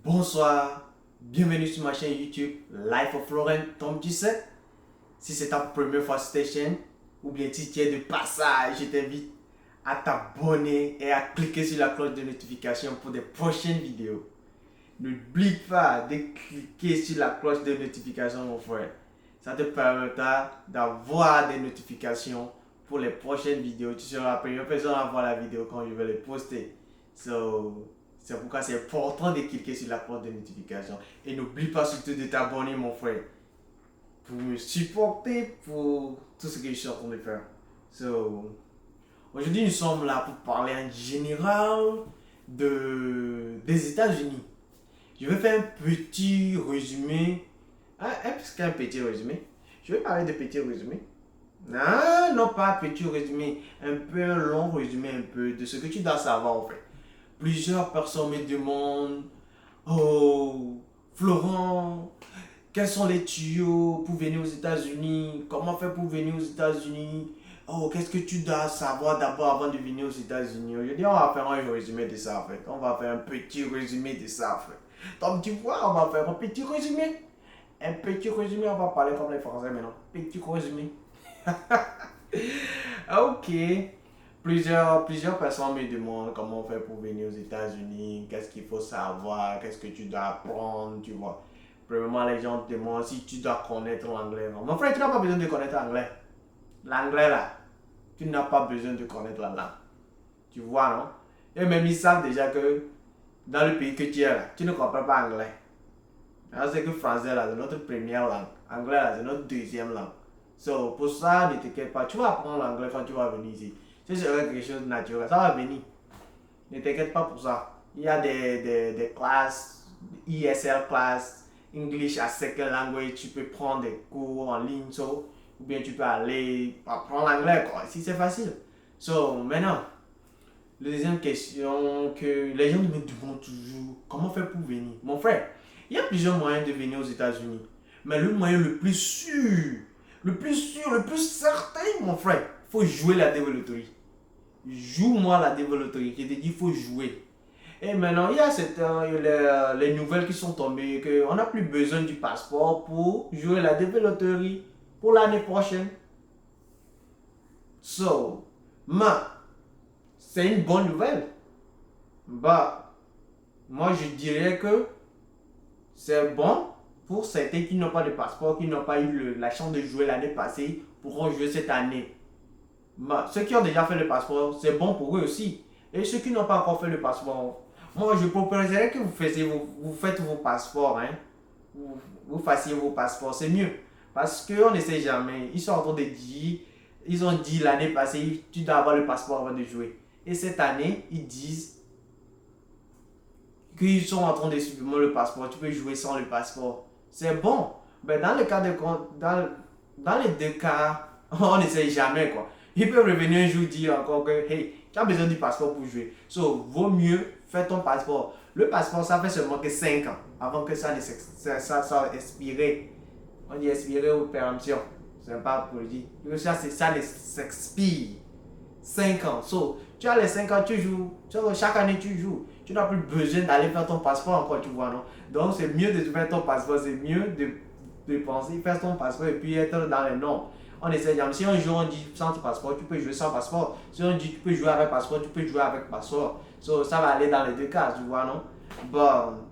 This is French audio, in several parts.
Bonsoir, bienvenue sur ma chaîne YouTube Life of Florent Tom 17. Si c'est ta première fois sur cette chaîne, ou bien si tu es de passage, je t'invite à t'abonner et à cliquer sur la cloche de notification pour des prochaines vidéos. N'oublie pas de cliquer sur la cloche de notification, mon frère. Ça te permettra d'avoir des notifications pour les prochaines vidéos. Tu seras la première personne à voir la vidéo quand je vais les poster. C'est pourquoi c'est important de cliquer sur la cloche de notification. Et n'oublie pas surtout de t'abonner, mon frère, pour me supporter pour tout ce que je suis en train de faire. Aujourd'hui, nous sommes là pour parler en général des États-Unis. Je vais faire un petit résumé. Un petit résumé. Je vais parler de petit résumé. Non, pas petit résumé. Un peu un long résumé, un peu de ce que tu dois savoir en fait. Plusieurs personnes me demandent: Oh, Florent, quels sont les tuyaux pour venir aux États-Unis? Comment faire pour venir aux États-Unis? Oh, qu'est-ce que tu dois savoir d'abord avant de venir aux États-Unis? Je dis, on va faire un résumé de ça en fait. On va faire un petit résumé de ça en fait. Donc, tu vois, on va faire un petit résumé. Un petit résumé, on va parler comme les Français maintenant. Petit résumé. Ok. Plusieurs personnes me demandent comment on fait pour venir aux États-Unis, qu'est-ce qu'il faut savoir, qu'est-ce que tu dois apprendre, tu vois. Premièrement, les gens te demandent si tu dois connaître l'anglais. Non. Mon frère, tu n'as pas besoin de connaître l'anglais. L'anglais là, tu n'as pas besoin de connaître la langue. Tu vois, non? Et même ils savent déjà que dans le pays que tu es là, tu ne comprends pas anglais. Alors, c'est que français là, c'est notre première langue. Anglais là, c'est notre deuxième langue. Pour ça, ne t'inquiète pas. Tu vas apprendre l'anglais quand tu vas venir ici. C'est quelque chose de naturel. Ça va venir. Ne t'inquiète pas pour ça. Il y a des classes, ESL class, English as Second Language. Tu peux prendre des cours en ligne. Ou bien tu peux aller apprendre l'anglais. Si c'est facile. Maintenant, la deuxième question que les gens me demandent toujours: comment faire pour venir? Mon frère, il y a plusieurs moyens de venir aux États-Unis. Mais le moyen le plus sûr, le plus certain, mon frère, il faut jouer la développerie. Joue-moi la développerie. Je te dis, il faut jouer. Et maintenant, il y a les nouvelles qui sont tombées qu'on n'a plus besoin du passeport pour jouer la développerie pour l'année prochaine. C'est une bonne nouvelle. Moi je dirais que c'est bon pour certains qui n'ont pas de passeport, qui n'ont pas eu la chance de jouer l'année passée, pourront jouer cette année. Ceux qui ont déjà fait le passeport, c'est bon pour eux aussi. Et ceux qui n'ont pas encore fait le passeport, moi je proposerais que vous faites vos passeports. Vous fassiez vos passeports, c'est mieux. Parce qu'on ne sait jamais. Ils sont en train de dire, ils ont dit l'année passée, tu dois avoir le passeport avant de jouer. Et cette année, ils disent qu'ils sont en train de supprimer le passeport. Tu peux jouer sans le passeport. C'est bon. Mais dans les deux cas, on ne sait jamais quoi. Ils peuvent revenir un jour dire encore que hey, tu as besoin du passeport pour jouer. Vaut mieux faire ton passeport. Le passeport, ça fait seulement que 5 ans avant que ça soit expiré. On dit expiré ou péremption. C'est pas pour le dire. Ça s'expire. 5 ans. Tu as les 5 ans, tu joues. Chaque année, tu joues. Tu n'as plus besoin d'aller faire ton passeport encore, tu vois, non? Donc, c'est mieux de faire ton passeport. C'est mieux de penser, faire ton passeport et puis être dans les normes. On essaie de... Si un jour on dit sans passeport, tu peux jouer sans passeport. Si on dit tu peux jouer avec passeport, tu peux jouer avec passeport. Ça va aller dans les deux cas, tu vois, non?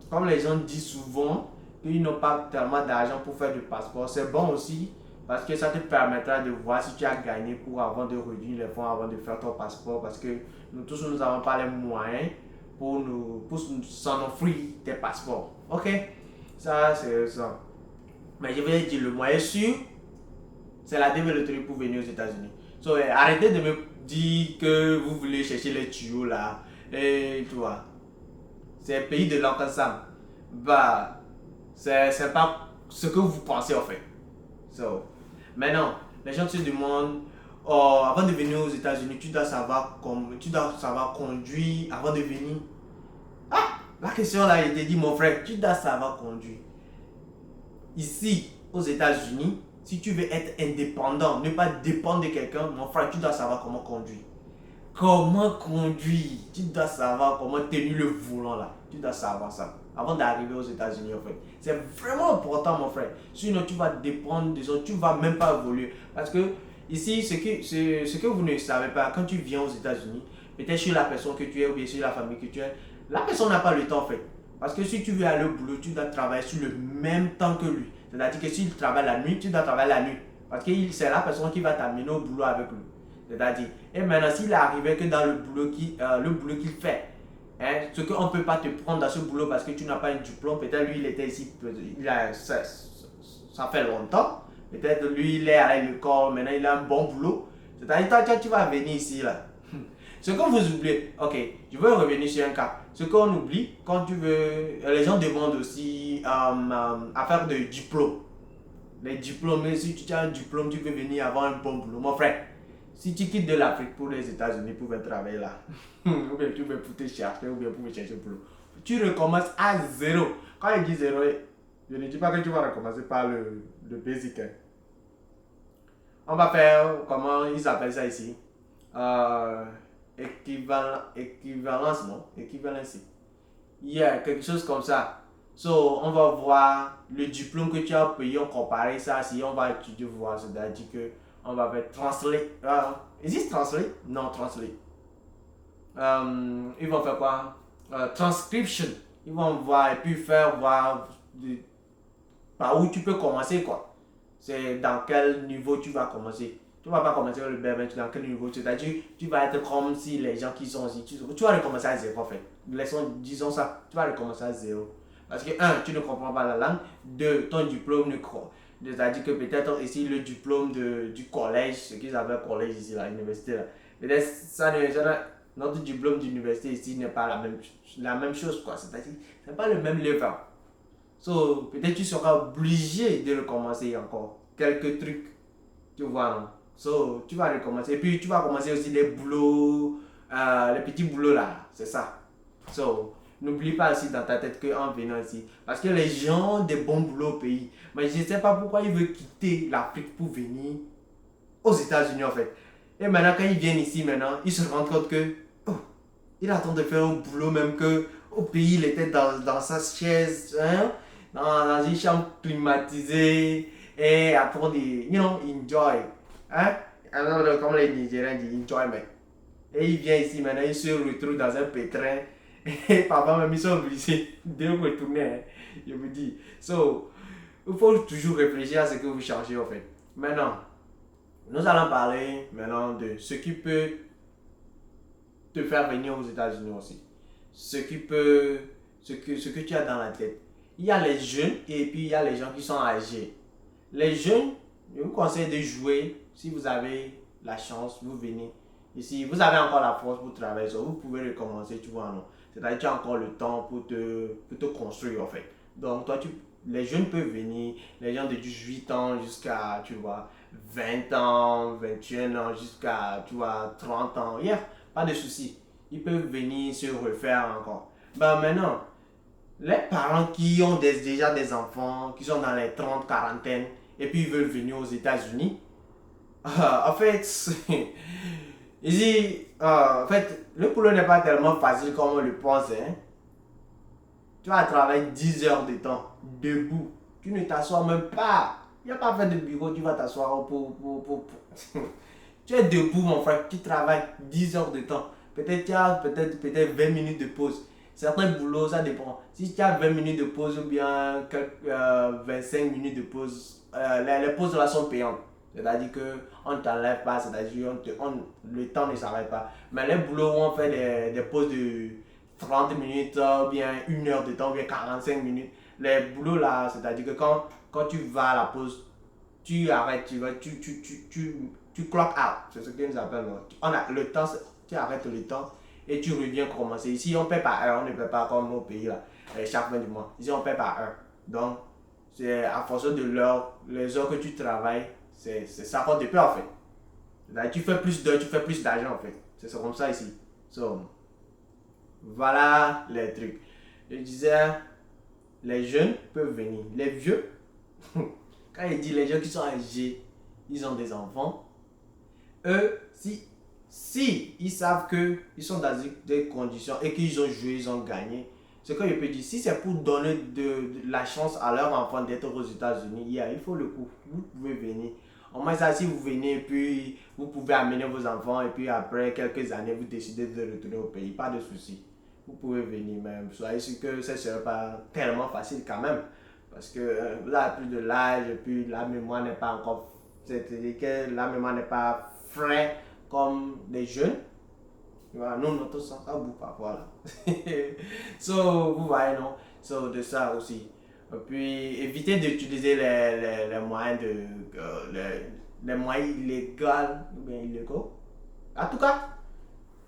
Comme les gens disent souvent qu'ils n'ont pas tellement d'argent pour faire du passeport, c'est bon aussi parce que ça te permettra de voir si tu as gagné avant de réduire les fonds, avant de faire ton passeport. Parce que nous tous, nous n'avons pas les moyens pour s'en offrir des passeports. Ok? Ça, c'est ça. Mais je vais dire le moyen sûr, c'est la développerie pour venir aux États-Unis. Arrêtez de me dire que vous voulez chercher les tuyaux là. Et tu vois, c'est le pays de l'Oncle Sam. C'est pas ce que vous pensez en fait. Maintenant, les gens se demandent: oh, avant de venir aux États-Unis, tu dois savoir conduire avant de venir. La question là, il te dit: mon frère, tu dois savoir conduire. Ici, aux États-Unis, si tu veux être indépendant, ne pas dépendre de quelqu'un, mon frère, tu dois savoir comment conduire. Comment conduire? Tu dois savoir comment tenir le volant là. Tu dois savoir ça. avant d'arriver aux États-Unis en fait. C'est vraiment important mon frère. Sinon tu vas dépendre des autres, tu ne vas même pas évoluer. Parce que ici, ce que vous ne savez pas, quand tu viens aux États-Unis, peut-être sur la personne que tu es ou bien sur la famille que tu es, la personne n'a pas le temps en fait. Parce que si tu veux aller au boulot, tu dois travailler sur le même temps que lui. C'est-à-dire que s'il travaille la nuit, tu dois travailler la nuit. Parce que c'est la personne qui va t'amener au boulot avec lui. C'est-à-dire, et maintenant s'il est arrivé que dans le boulot qu'il fait, hein, ce qu'on ne peut pas te prendre dans ce boulot parce que tu n'as pas un diplôme, peut-être lui il était ici, ça fait longtemps, peut-être lui il est à l'école, maintenant il a un bon boulot. C'est-à-dire, toi, tu vas venir ici là. Ce que vous oubliez, ok, je veux revenir sur un cas. Ce qu'on oublie, quand tu veux, les gens demandent aussi à faire des diplômes. Les diplômes, mais si tu as un diplôme, tu peux venir avoir un bon boulot. Mon frère, si tu quittes de l'Afrique pour les États-Unis pour venir travailler là, ou bien tu veux pour te chercher, ou bien pour chercher boulot, tu recommences à zéro. Quand je dis zéro, je ne dis pas que tu vas recommencer par le basic. Hein. On va faire, comment ils appellent ça ici équivalence, non? Équivalence. Il y a quelque chose comme ça. So, on va voir le diplôme que tu as payé, on compare ça, si on va étudier, voir, c'est-à-dire que on va faire translate. Existe translate? Non, translate. Ils vont faire quoi? Transcription. Ils vont voir et puis faire voir par où tu peux commencer, quoi. C'est dans quel niveau tu vas commencer. Tu ne vas pas commencer le bébé, dans quel niveau. C'est-à-dire, tu vas être comme si les gens qui sont ici, tu vas recommencer à zéro en fait. Disons ça, tu vas recommencer à zéro. Parce que, un, tu ne comprends pas la langue. Deux, ton diplôme ne croit. C'est-à-dire que peut-être ici, le diplôme du collège, ce qu'ils appellent collège ici, l'université, là. Peut-être notre diplôme d'université ici n'est pas la même chose, quoi. C'est-à-dire, ce n'est pas le même level. So, peut-être tu seras obligé de recommencer encore quelques trucs, tu vois, non? So, tu vas recommencer. Et puis, tu vas commencer aussi les boulots, les petits boulots là, c'est ça. So, n'oublie pas aussi dans ta tête qu'en venant ici, parce que les gens ont des bons boulots au pays, mais je ne sais pas pourquoi ils veulent quitter l'Afrique pour venir aux États-Unis en fait. Et maintenant, quand ils viennent ici, maintenant, ils se rendent compte que, oh, il attend de faire un boulot même que au pays, il était dans sa chaise, hein, dans une chambre climatisée, et après, enjoy. Hein? Alors, comme les Nigériens disent, enjoyment. Et il vient ici, maintenant, il se retrouve dans un pétrin. Et papa, même, ils sont obligés de retourner. Hein, je vous dis. So, il faut toujours réfléchir à ce que vous changez, en fait. Maintenant, nous allons parler maintenant de ce qui peut te faire venir aux États-Unis aussi. Ce que tu as dans la tête. Il y a les jeunes et puis il y a les gens qui sont âgés. Les jeunes, je vous conseille de jouer. Si vous avez la chance, vous venez ici. Vous avez encore la force pour travailler, vous pouvez recommencer, tu vois, non? C'est-à-dire que tu as encore le temps pour te construire, en fait. Donc, toi, les jeunes peuvent venir, les gens de 18 ans jusqu'à, tu vois, 20 ans, 21 ans, jusqu'à, tu vois, 30 ans. Yeah, pas de souci. Ils peuvent venir se refaire encore. Ben maintenant, les parents qui ont déjà des enfants, qui sont dans les 30, quarantaine, et puis ils veulent venir aux États-Unis, en fait, ici, en fait, le boulot n'est pas tellement facile comme on le pense. Hein. Tu vas travailler 10 heures de temps, debout. Tu ne t'assois même pas. Il n'y a pas fait de bureau, tu vas t'asseoir pour. Tu es debout, mon frère, tu travailles 10 heures de temps. Peut-être tu as peut-être 20 minutes de pause. Certains boulots, ça dépend. Si tu as 20 minutes de pause ou bien 25 minutes de pause, les pauses là sont payantes. C'est-à-dire qu'on ne t'enlève pas, c'est-à-dire le temps ne s'arrête pas. Mais les boulots où on fait des pauses de 30 minutes, ou bien 1 heure de temps, ou bien 45 minutes, les boulots là, c'est-à-dire que quand tu vas à la pause, tu arrêtes, tu clock out. C'est ce que nous appelons. On a le temps, tu arrêtes le temps et tu reviens commencer. Ici, on paie par heure, on ne paie pas comme au pays là, chaque fin du mois. Ici, on paie par heure. Donc, c'est à fonction de l'heure, les heures que tu travailles, ça compte de peu en fait. Là, tu fais plus d'heures, tu fais plus d'argent en fait. C'est comme ça ici. So, voilà les trucs. Je disais, les jeunes peuvent venir. Les vieux, quand il dit les gens qui sont âgés, ils ont des enfants. Eux, si ils savent qu'ils sont dans des conditions et qu'ils ont joué, ils ont gagné, ce que je peux dire, si c'est pour donner de la chance à leur enfant d'être aux États-Unis, il faut le coup. Vous pouvez venir. Au moins, ça, si vous venez, puis vous pouvez amener vos enfants, et puis après quelques années, vous décidez de retourner au pays, pas de souci. Vous pouvez venir même. Soyez sûr que ce ne sera pas tellement facile quand même. Parce que vous avez plus de l'âge, et puis la mémoire n'est pas encore. C'est-à-dire que la mémoire n'est pas frais comme les jeunes. Voilà, nous, notre sang, ça boue parfois là. So, vous voyez, non? So, de ça aussi. Et puis, évitez d'utiliser les moyens les moyens illégaux, ou bien illégaux. En tout cas,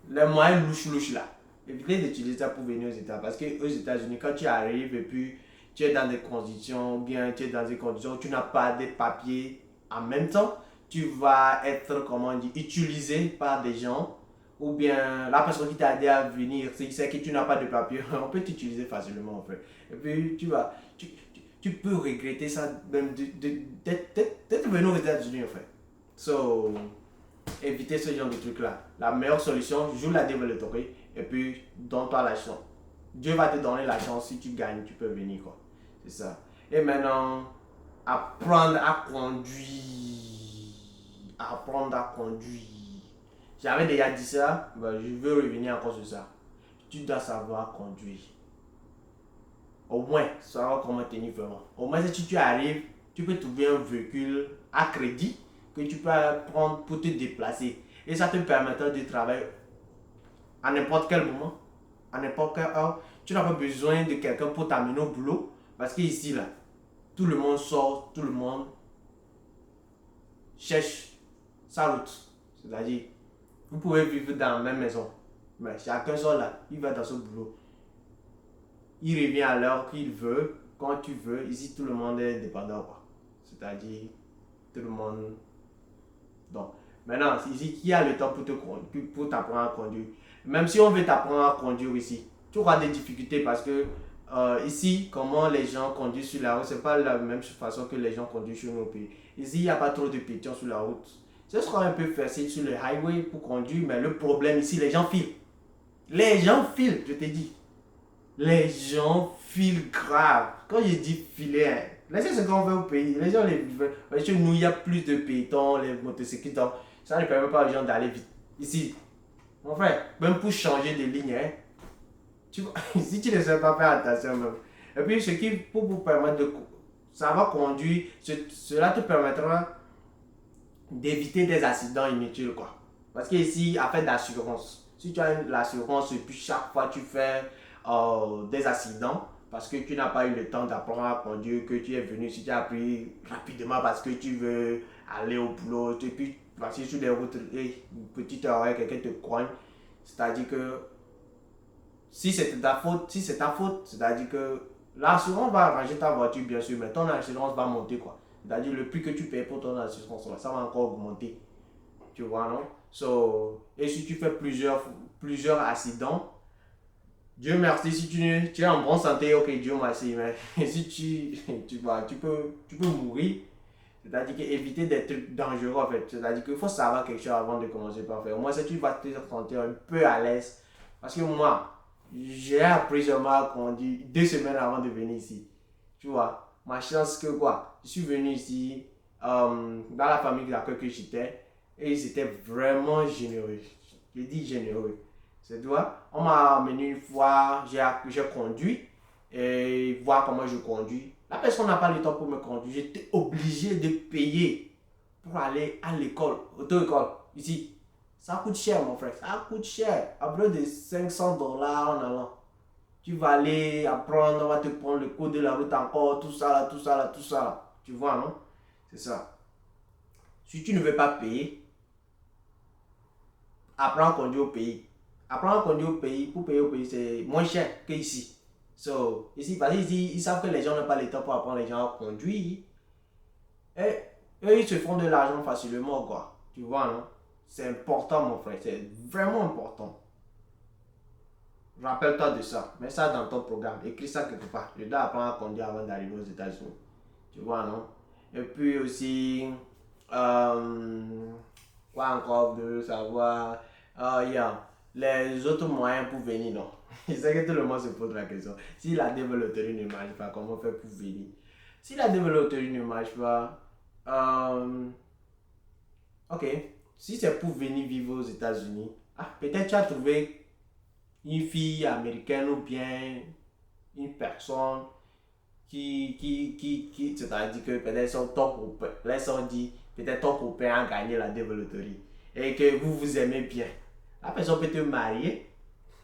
les moyens louches là. Évitez d'utiliser ça pour venir aux États. Parce que aux États-Unis, quand tu arrives et puis tu es dans des conditions, bien tu es dans des conditions où tu n'as pas de papiers en même temps, tu vas être, comment on dit, utilisé par des gens. Ou bien la personne qui t'a aidé à venir, c'est sait que tu n'as pas de papier, on peut t'utiliser facilement en fait. Et puis tu peux regretter ça même d'être venu aux États-Unis en fait. So, éviter ce genre de trucs là. La meilleure solution, joue la développée et puis donne-toi la chance. Dieu va te donner la chance, si tu gagnes, tu peux venir quoi. C'est ça. Et maintenant, apprendre à conduire. Apprendre à conduire. J'avais déjà dit ça, ben je veux revenir encore sur ça. Tu dois savoir conduire. Au moins, savoir comment tenir vraiment. Au moins, si tu arrives, tu peux trouver un véhicule à crédit que tu peux prendre pour te déplacer. Et ça te permettra de travailler à n'importe quel moment, à n'importe quelle heure. Tu n'as pas besoin de quelqu'un pour t'amener au boulot. Parce qu'ici, là, tout le monde sort, tout le monde cherche sa route. C'est-à-dire, vous pouvez vivre dans la même maison, mais chacun sort là, il va dans son boulot. Il revient à l'heure qu'il veut, quand tu veux. Ici, tout le monde est dépendant, quoi. C'est-à-dire, tout le monde. Donc, maintenant, ici, qui a le temps pour t'apprendre à conduire? Même si on veut t'apprendre à conduire ici, tu auras des difficultés parce que ici, comment les gens conduisent sur la route, c'est pas la même façon que les gens conduisent sur nos pays. Ici, il n'y a pas trop de piétons sur la route. Ce sera un peu facile sur le highway pour conduire, mais le problème ici, les gens filent. Les gens filent, je te dis. Les gens filent grave. Quand je dis filer, hein, laissez ce qu'on fait au pays. Les gens, parce que nous, il y a plus de piétons, les motocyclistes, donc ça ne permet pas aux gens d'aller vite. Ici, mon frère, même pour changer de ligne, hein, si tu ne sais pas faire attention même. Et puis, ce qui, pour vous permettre de savoir conduire, cela te permettra d'éviter des accidents inutiles, quoi. Parce qu'ici, affaire d'assurance, si tu as l'assurance et puis chaque fois tu fais des accidents parce que tu n'as pas eu le temps d'apprendre à conduire, que tu es venu, si tu as appris rapidement parce que tu veux aller au boulot, et puis parce que sur les routes, petite oreille, quelqu'un te coigne, c'est-à-dire que si c'est ta faute, c'est-à-dire que l'assurance va arranger ta voiture bien sûr, mais ton assurance va monter quoi. C'est-à-dire le prix que tu payes pour ton assurance, ça va encore augmenter. Tu vois, non? So, et si tu fais plusieurs accidents, Dieu merci, si tu es en bonne santé, ok, Dieu merci, mais si tu peux mourir. C'est-à-dire qu'éviter des trucs dangereux en fait. C'est-à-dire qu'il faut savoir quelque chose avant de commencer par faire. Au moins, si tu vas te sentir un peu à l'aise. Parce que moi, j'ai appris seulement à conduire 2 semaines avant de venir ici. Tu vois, ma chance que quoi, je suis venu ici dans la famille d'accueil que j'étais et ils étaient vraiment généreux. Je dis généreux. C'est toi, on m'a amené une fois, j'ai conduit et voir comment je conduis. La personne n'a pas le temps pour me conduire. J'étais obligé de payer pour aller à l'école, auto-école, ici. Ça coûte cher, mon frère. Ça coûte cher. À plus de $500 en allant. Tu vas aller apprendre, on va te prendre le cours de la route encore, tout ça là, tout ça là, tout ça là. Tu vois, non? C'est ça. Si tu ne veux pas payer, apprends à conduire au pays. Apprendre à conduire au pays, pour payer au pays, c'est moins cher qu'ici. So, ici, parce qu'ici, ils savent que les gens n'ont pas le temps pour apprendre les gens à conduire. Et eux, ils se font de l'argent facilement, quoi. Tu vois, non? C'est important, mon frère. C'est vraiment important. Rappelle-toi de ça. Mets ça dans ton programme. Écris ça quelque part. Je dois apprendre à conduire avant d'arriver aux États-Unis. Tu vois, non? Et puis aussi, quoi encore de savoir? Yeah, les autres moyens pour venir, non? Je sais que tout le monde se pose la question. Si la loterie ne marche pas, comment faire pour venir? Si la loterie ne marche pas, ok. Si c'est pour venir vivre aux États-Unis, peut-être tu as trouvé une fille américaine ou bien une personne c'est-à-dire que peut-être ton copain, peut-être ton copain a gagné la loterie et que vous vous aimez bien. La personne peut te marier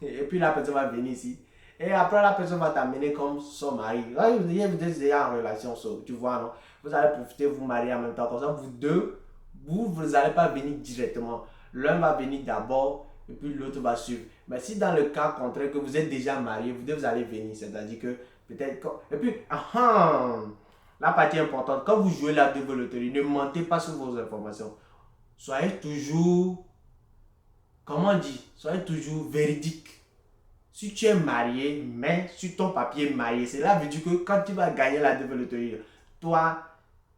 et puis la personne va venir ici. Et après, la personne va t'amener comme son mari. Là, vous êtes déjà en relation, tu vois, non? Vous allez profiter, vous marier en même temps. Comme ça, vous deux, vous n'allez pas venir directement. L'un va venir d'abord et puis l'autre va suivre. Mais si dans le cas contraire, que vous êtes déjà marié, vous deux, vous allez venir. C'est-à-dire que peut-être. Et puis, la partie importante, quand vous jouez la loterie, ne mentez pas sur vos informations. Soyez toujours, comment on dit, soyez toujours véridique. Si tu es marié, mais sur ton papier marié, cela veut dire que quand tu vas gagner la loterie, toi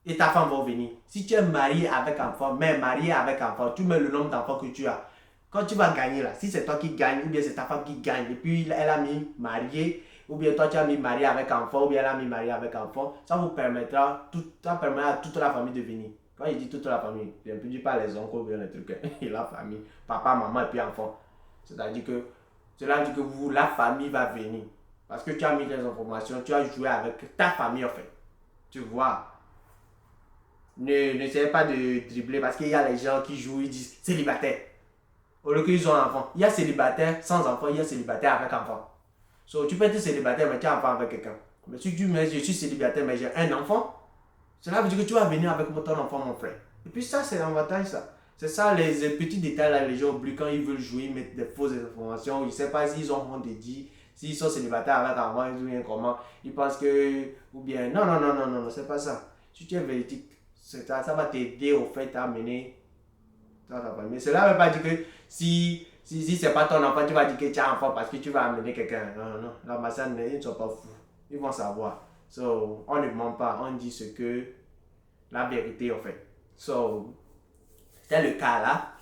et ta femme vont venir. Si tu es marié avec enfant, mais marié avec enfant, tu mets le nombre d'enfants que tu as. Quand tu vas gagner là, si c'est toi qui gagne, ou bien c'est ta femme qui gagne, et puis elle a mis marié, ou bien toi tu as mis marié avec enfant, ou bien elle a mis marié avec enfant, ça vous permettra, ça permettra à toute la famille de venir. Quand je dis toute la famille, je ne dis pas les oncles ou bien les trucs, et la famille, papa, maman et puis enfant. C'est-à-dire que cela veut dire que vous, la famille va venir. Parce que tu as mis des informations, tu as joué avec ta famille en fait. Tu vois. N'essayez pas de dribbler parce qu'il y a les gens qui jouent, ils disent célibataire. Au lieu qu'ils ont un enfant. Il y a célibataire sans enfant, il y a célibataire avec enfant. So, tu peux être célibataire mais tu as un enfant avec quelqu'un. Mais si tu dis je suis célibataire mais j'ai un enfant, cela veut dire que tu vas venir avec ton enfant, mon frère. Et puis ça, c'est l'avantage, ça. C'est ça, les petits détails là, les gens oublient quand ils veulent jouer, ils mettent des fausses informations. Ils ne savent pas s'ils ont honte de dire, s'ils sont célibataires avec enfant, ils viennent comment. Ils pensent que, ou bien, non, c'est pas ça. Si tu es véridique, ça va t'aider au fait à mener ta famille. Mais cela ne veut pas dire que si c'est pas ton enfant, tu vas dire que tu as un enfant parce que tu vas amener quelqu'un. Non. La masse, ils ne sont pas fous. Ils vont savoir. So, on ne ment pas, on dit ce que la vérité en fait. So, c'est le cas là.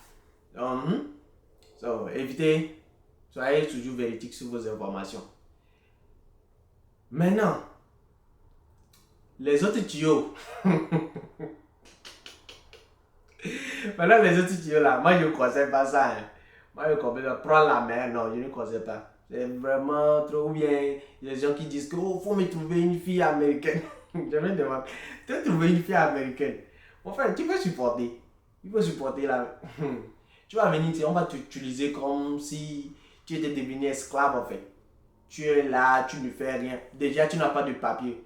So, évitez, soyez toujours véridique sur vos informations. Maintenant, les autres tuyaux. Maintenant, les autres tuyaux là, moi je ne conseille pas ça. Moi je conseille pas prendre la mer, non, je ne conseille pas. C'est vraiment trop bien. Il y a des gens qui disent que faut me trouver une fille américaine. Je me demande, tu veux trouver une fille américaine? Mon frère, tu peux supporter. Il faut supporter là. Tu vas venir ici, on va t'utiliser comme si tu étais devenu esclave en fait. Tu es là, tu ne fais rien. Déjà, tu n'as pas de papier.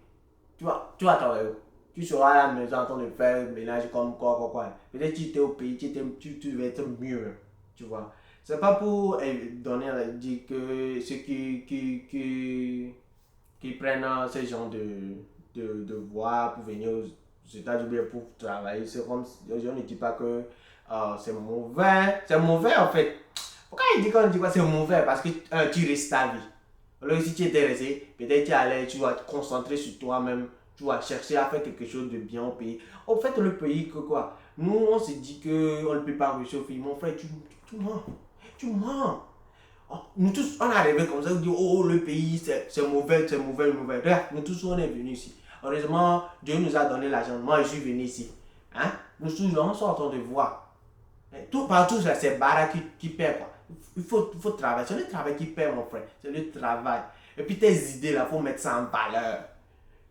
Tu vas travailler. Tu seras à la maison en train de faire le ménage comme quoi. Peut-être que tu étais au pays, tu vas être mieux. Tu vois. C'est pas pour donner dire que ceux qui prennent ce genre de voie pour venir aux États-Unis pour travailler. C'est comme je ne dis pas que c'est mauvais. C'est mauvais en fait. Pourquoi il dit qu'on dit quoi c'est mauvais? Parce que tu risques ta vie. Alors si tu es intéressé, peut-être tu vas te concentrer sur toi-même. Tu vas chercher à faire quelque chose de bien au pays. Au fait, le pays que quoi? Nous, on se dit qu'on ne peut pas réchauffer. Mon frère, tu mens. Tu mens. Oh, nous tous, on est arrivé comme ça, on dit, oh, le pays, c'est mauvais. Regarde, nous tous, on est venus ici. Heureusement, Dieu nous a donné l'argent. Moi, je suis venu ici. Hein? Nous tous, on est en train de voir. Tout partout, c'est Bara qui perd. Quoi. Il faut travailler. C'est le travail qui perd, mon frère. C'est le travail. Et puis tes idées, là, il faut mettre ça en valeur.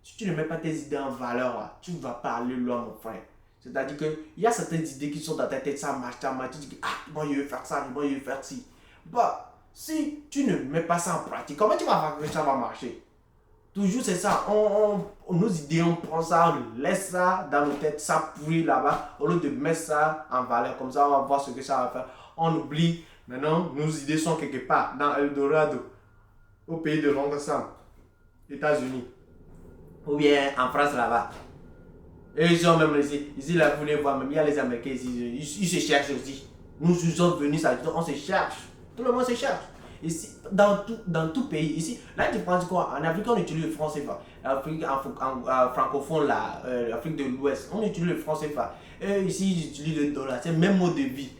Si tu ne mets pas tes idées en valeur, là, tu ne vas pas aller loin, mon frère. C'est-à-dire qu'il y a certaines idées qui sont dans ta tête, ça marche. Tu dis, moi je vais faire ça, moi je vais faire ci. Bah, si tu ne mets pas ça en pratique, comment tu vas voir que ça va marcher? Toujours c'est ça, nos idées, on prend ça, on laisse ça dans nos têtes, ça pourrit là-bas, au lieu de mettre ça en valeur, comme ça on va voir ce que ça va faire. On oublie, maintenant nos idées sont quelque part, dans Eldorado, au pays de Londres, États-Unis, ou bien en France là-bas. Et ils sont même ici là, vous voulez voir, même il y a les Américains ici, ils se cherchent aussi. Nous sommes venus, ça, on se cherche, tout le monde se cherche. Ici, dans tout pays, ici, là tu penses quoi? En Afrique, on utilise le franc CFA. En francophone, là, Afrique de l'Ouest, on utilise le franc CFA. Et ici, ils utilisent le dollar, c'est le même mode de vie.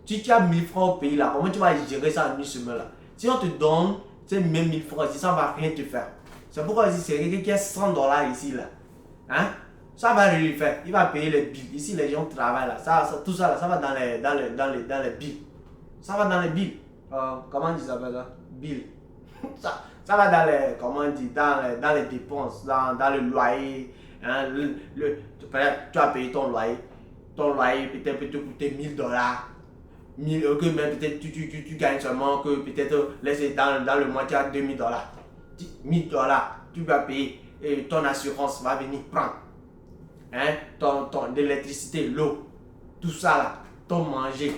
Si tu as 1000 francs au pays, là, comment tu vas gérer ça en une semaine là? Si on te donne c'est même 1000 francs ici, ça ne va rien te faire. C'est pourquoi ici, c'est quelqu'un qui a 100 dollars ici, là. Hein? Ça va rien lui faire. Il va payer les billes. Ici, les gens travaillent là. Tout ça, là, ça va dans les billes. Ça va dans les billes. Comment on dit ça? Billes. Ça va dans les, comment on dit, dans les dépenses, dans le loyer. Hein, tu as payé ton loyer. Ton loyer peut-être peut te coûter 1000 dollars. Que même peut-être tu gagnes seulement que peut-être dans le mois tu as 2000 dollars. 1000 dollars, tu vas payer et ton assurance va venir prendre. Hein, l'électricité, l'eau, tout ça là, ton manger,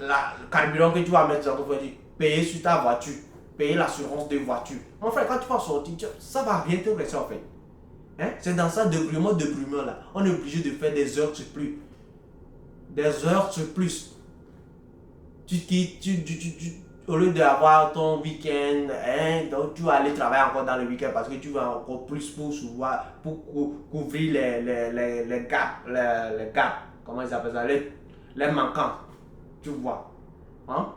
le carburant que tu vas mettre sur ton voiture, payer sur ta voiture, payer l'assurance de voiture. En fait, quand tu vas sortir, ça va rien te rester en fait. Hein? C'est dans ça déprimant là. On est obligé de faire des heures sur plus. Des heures sur plus. Au lieu d'avoir ton week-end, hein, donc tu vas aller travailler encore dans le week-end parce que tu vas encore plus pour couvrir les gaps, comment ils appellent ça, les manquants, tu vois. Hein?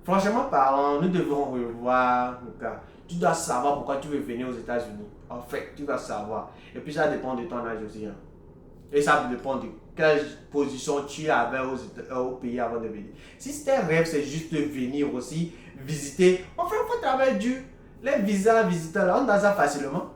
Franchement parlant, nous devons revoir le cas. Tu dois savoir pourquoi tu veux venir aux États-Unis. En fait, tu dois savoir. Et puis ça dépend de ton âge aussi. Hein. Et ça dépend de quelle position tu avais au pays avant de venir. Si tes rêve, c'est juste de venir aussi visiter, en fait, il faut travailler dur. Les visas visiteurs, là, on a ça facilement.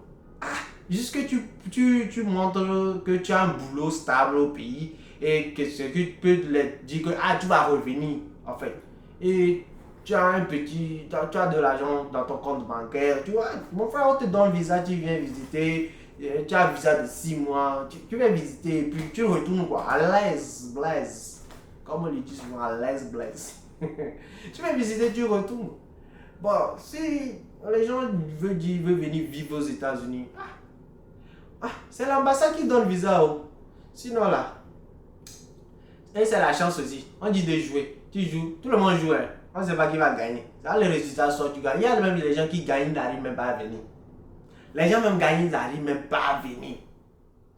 Juste que tu montres que tu as un boulot stable au pays et que tu peux dire que tu vas revenir, en fait. Et tu as tu as de l'argent dans ton compte bancaire. Tu vois, mon frère, on te donne le visa, tu viens visiter. Tu as un visa de 6 mois, tu viens visiter et puis tu retournes quoi, à l'aise, blaise. Comme on le dit souvent, à l'aise, blaise. Tu viens visiter, tu retournes. Bon, si les gens veulent venir vivre aux États-Unis, c'est l'ambassade qui donne le visa. Oh. Sinon là, et c'est la chance aussi. On dit de jouer. Tu joues, tout le monde joue. Hein. On ne sait pas qui va gagner. Là, les résultats sortent, tu gagnes. Il y a même des gens qui gagnent, n'arrivent même pas à venir. Les gens même gagnent, ils n'arrivent même pas à venir.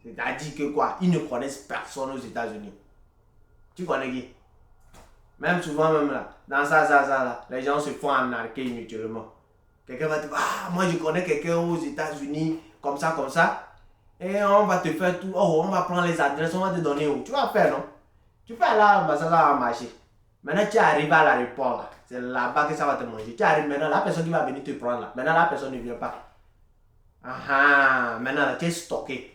C'est-à-dire que quoi? Ils ne connaissent personne aux États-Unis. Tu connais qui? Même souvent, même là, dans ça, là, les gens se font arnaquer inutilement. Quelqu'un va te dire, moi je connais quelqu'un aux États-Unis, comme ça. Et on va te faire tout. Oh, on va prendre les adresses, on va te donner où? Tu vas faire, non? Tu peux aller à l'ambassade, ça va marcher. Maintenant, tu arrives à l'aéroport, là. C'est là-bas que ça va te manger. Tu arrives maintenant, la personne qui va venir te prendre là. Maintenant, la personne ne vient pas. Maintenant là, tu es stocké.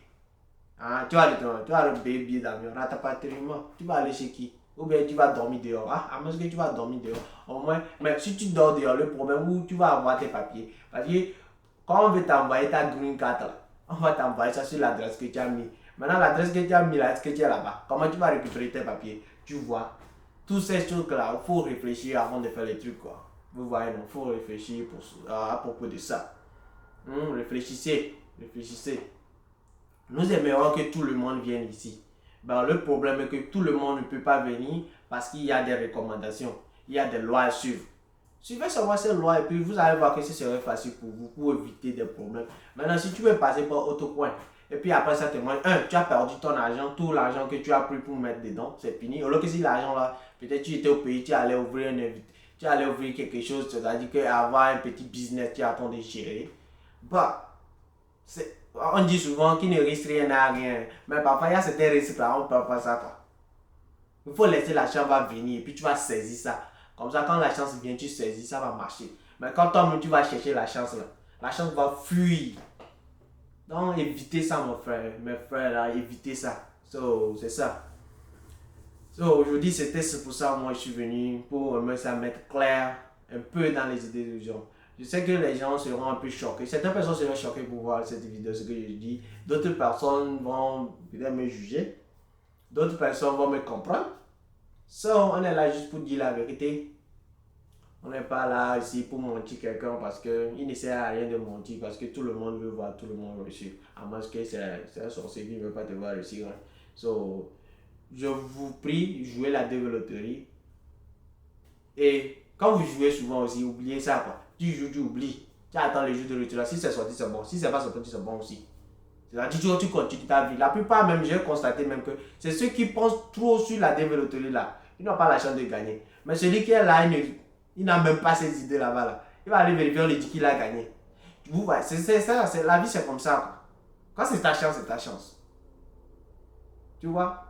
Tu vas le billet d'avion, rapatriement. Tu vas aller chez qui? Ou bien tu vas dormir dehors. À moins que tu vas dormir dehors. Au moins, mais si tu dors dehors, le problème où tu vas avoir tes papiers. Parce que quand on veut t'envoyer ta green card, là, on va t'envoyer ça sur l'adresse que tu as mis. Maintenant, l'adresse que tu as mis là, est-ce que tu es là-bas? Comment tu vas récupérer tes papiers? Tu vois, tous ces trucs-là, il faut réfléchir avant de faire les trucs, quoi. Vous voyez, il faut réfléchir à propos de ça. Réfléchissez. Nous aimerions que tout le monde vienne ici. Le problème est que tout le monde ne peut pas venir parce qu'il y a des recommandations, il y a des lois à suivre. Suivez seulement ces lois et puis vous allez voir que ce serait facile pour vous pour éviter des problèmes. Maintenant, si tu veux passer par autre coin et puis après ça témoigne, tu as perdu ton argent, tout l'argent que tu as pris pour mettre dedans, c'est fini. Alors que si l'argent là, peut-être tu étais au pays, tu allais ouvrir quelque chose, c'est-à-dire qu'avoir un petit business, tu attends de gérer. On dit souvent qu'il ne risque rien à rien. Mais parfois, il y a certains risques là, on ne peut pas ça. Quoi. Il faut laisser la chance va venir et puis tu vas saisir ça. Comme ça, quand la chance vient, tu saisis, ça va marcher. Mais quand toi-même, tu vas chercher la chance là, la chance va fuir. Donc, évitez ça, mes frères là, évitez ça. C'est ça. Aujourd'hui, c'est pour ça que moi, je suis venu pour me ça mettre clair un peu dans les idées des gens. Je sais que les gens seront un peu choqués. Certaines personnes seront choquées pour voir cette vidéo, ce que je dis. D'autres personnes vont peut-être me juger. D'autres personnes vont me comprendre. On est là juste pour dire la vérité. On n'est pas là ici pour mentir quelqu'un parce qu'il ne sert à rien de mentir parce que tout le monde veut voir tout le monde réussir. À moins que c'est un sorcier qui ne veut pas te voir réussir. Je vous prie, jouez la développerie. Et quand vous jouez souvent aussi, oubliez ça quoi. Tu joues, tu oublies. Tu attends les jours de retour. Si c'est sorti, c'est bon. Si c'est pas sorti, c'est bon aussi. C'est-à-dire que tu continues ta vie. La plupart même, j'ai constaté même que c'est ceux qui pensent trop sur la développerie là. Ils n'ont pas la chance de gagner. Mais celui qui est là, il n'a même pas ces idées là-bas là. Il va aller vérifier, on lui dit qu'il a gagné. Vous voyez, c'est ça, la vie c'est comme ça. Quoi. Quand c'est ta chance, c'est ta chance. Tu vois?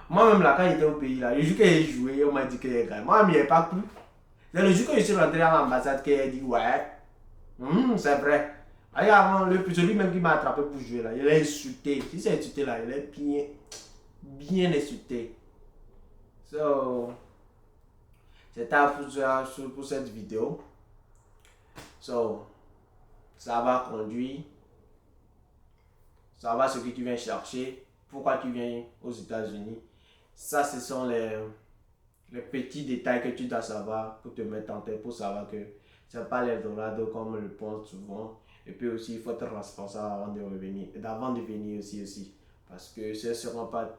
Moi-même là, quand j'étais au pays, là, le jour que j'ai joué, on m'a dit qu'il a gagné. Moi, je n'y ai pas cru. C'est le jour que je suis rentré à l'ambassade qu'il a dit ouais, c'est vrai. Regarde, celui même qui m'a attrapé pour jouer là, il a insulté. Si c'est insulté là, il est bien insulté. So, c'est tout pour cette vidéo. So, ça va conduire. Ça va ce que tu viens chercher. Pourquoi tu viens aux États-Unis. Ça, ce sont les petits détails que tu dois savoir pour te mettre en tête, pour savoir que c'est pas l'Eldorado comme on le pense souvent. Et puis aussi, il faut être responsable avant de revenir, d'avant de venir aussi. Parce que ce ne sera pas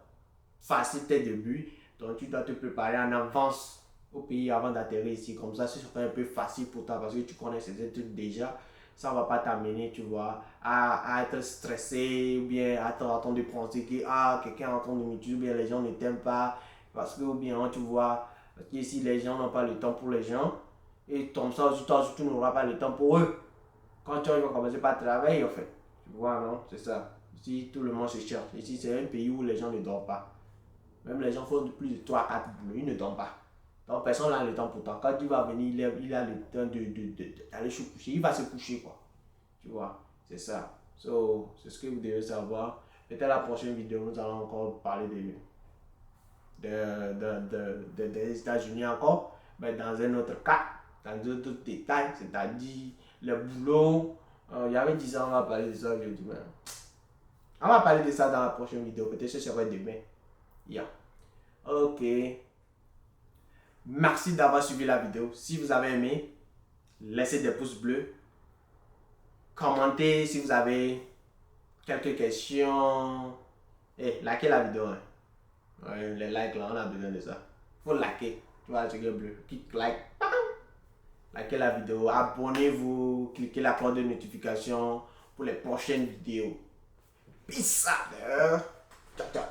facile tes débuts. Donc, tu dois te préparer en avance au pays avant d'atterrir ici. Comme ça, ce sera un peu facile pour toi parce que tu connais ces trucs déjà. Ça ne va pas t'amener, tu vois, à être stressé ou bien à t'entendre de penser que quelqu'un entend de me tuer ou bien les gens ne t'aiment pas. Parce que, ou bien, tu vois, parce que si les gens n'ont pas le temps pour les gens, et comme ça, toi, tu n'auras pas le temps pour eux. Quand tu vas commencer par travailler, en fait. Tu vois, non? C'est ça. Ici, tout le monde se cherche. Ici, c'est un pays où les gens ne dorment pas. Même les gens font plus de 3 à 4 boulots, ils ne dorment pas. Donc, personne n'a le temps pour toi. Quand tu vas venir, il a le temps d'aller se coucher. Il va se coucher, quoi. Tu vois, c'est ça. So, c'est ce que vous devez savoir. Peut-être la prochaine vidéo, nous allons encore parler des États-Unis encore, mais dans un autre cas, dans d'autres détails, c'est-à-dire le boulot. Il y avait 10 ans, on va parler de ça aujourd'hui. On va parler de ça dans la prochaine vidéo. Peut-être que ce sera demain. Yeah. Ok. Merci d'avoir suivi la vidéo. Si vous avez aimé, laissez des pouces bleus. Commentez si vous avez quelques questions. Et likez la vidéo. Hein. Ouais, les likes là, on a besoin de ça. Faut liker. Tu vois, ce qui est bleu. Clique like. Likez la vidéo. Abonnez-vous. Cliquez la cloche de notification pour les prochaines vidéos. Peace out. Ciao, ciao.